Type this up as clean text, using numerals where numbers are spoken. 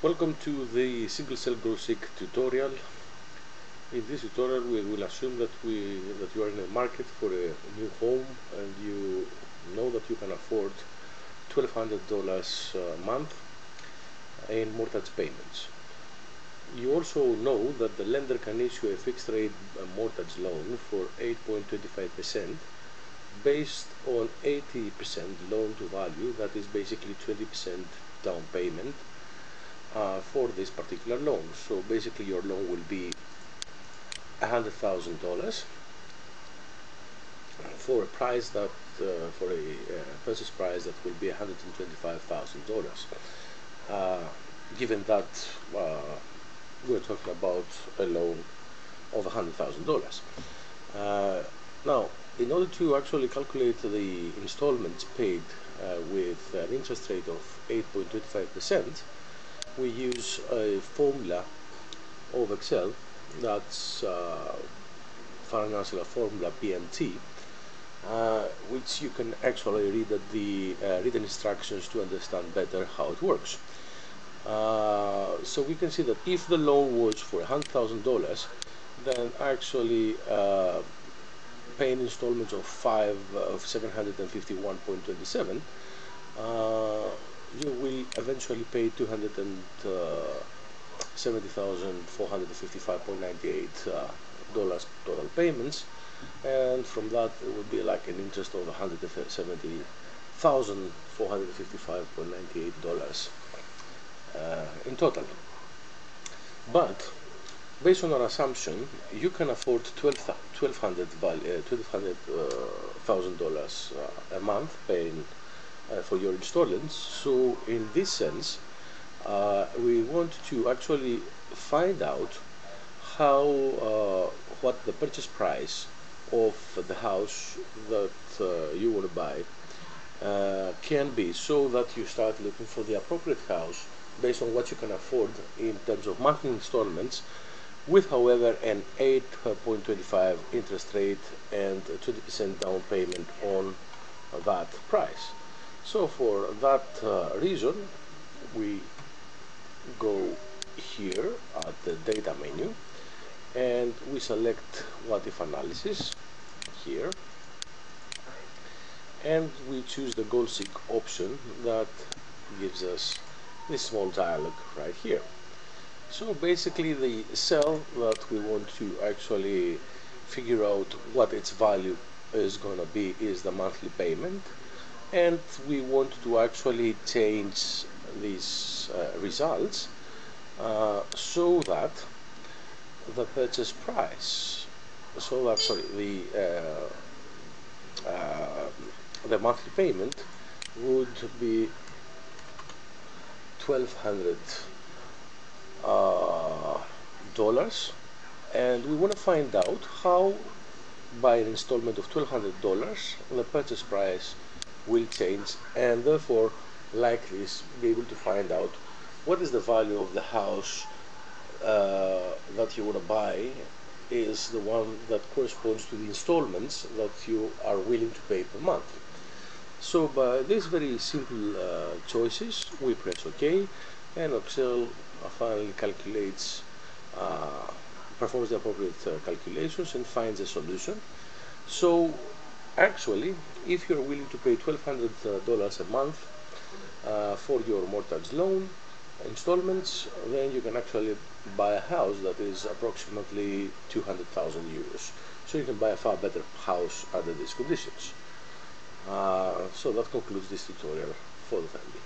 Welcome to the single cell grow seek tutorial. In this tutorial we will assume that you are in the market for a new home and you know that you can afford $1,200 a month in mortgage payments. You also know that the lender can issue a fixed rate mortgage loan for 8.25% based on 80% loan to value, that is basically 20% down payment for this particular loan. So basically your loan will be $100,000 for a price that for a purchase price that will be $125,000, given that we're talking about a loan of $100,000. Now, in order to actually calculate the installments paid with an interest rate of 8.25%, we use a formula of Excel, that's financial formula PMT, which you can actually read at the written instructions to understand better how it works. So we can see that if the loan was for $100,000, then actually paying installments of 751.27, you will eventually pay $270,455.98 total payments, and from that it would be like an interest of $170,455.98 in total. But based on our assumption, you can afford $1,200,000 a month paying for your installments. So in this sense, we want to actually find out how what the purchase price of the house that you want to buy can be, so that you start looking for the appropriate house based on what you can afford in terms of monthly installments, with however an 8.25 interest rate and 20% down payment on that price. So for that reason, we go here at the data menu and we select what if analysis here, and we choose the goal seek option that gives us this small dialog right here. So basically the cell that we want to actually figure out what its value is going to be is the monthly payment, and we want to actually change these results so that the purchase price, the monthly payment would be $1,200, and we want to find out how by an installment of $1,200 the purchase price will change, and therefore like this be able to find out what is the value of the house that you want to buy is the one that corresponds to the installments that you are willing to pay per month. So by these very simple choices, we press OK, and Excel finally calculates, performs the appropriate calculations and finds a solution. So actually, if you're willing to pay $1,200 a month for your mortgage loan installments, then you can actually buy a house that is approximately 200,000 euros. So you can buy a far better house under these conditions. So that concludes this tutorial for the time being.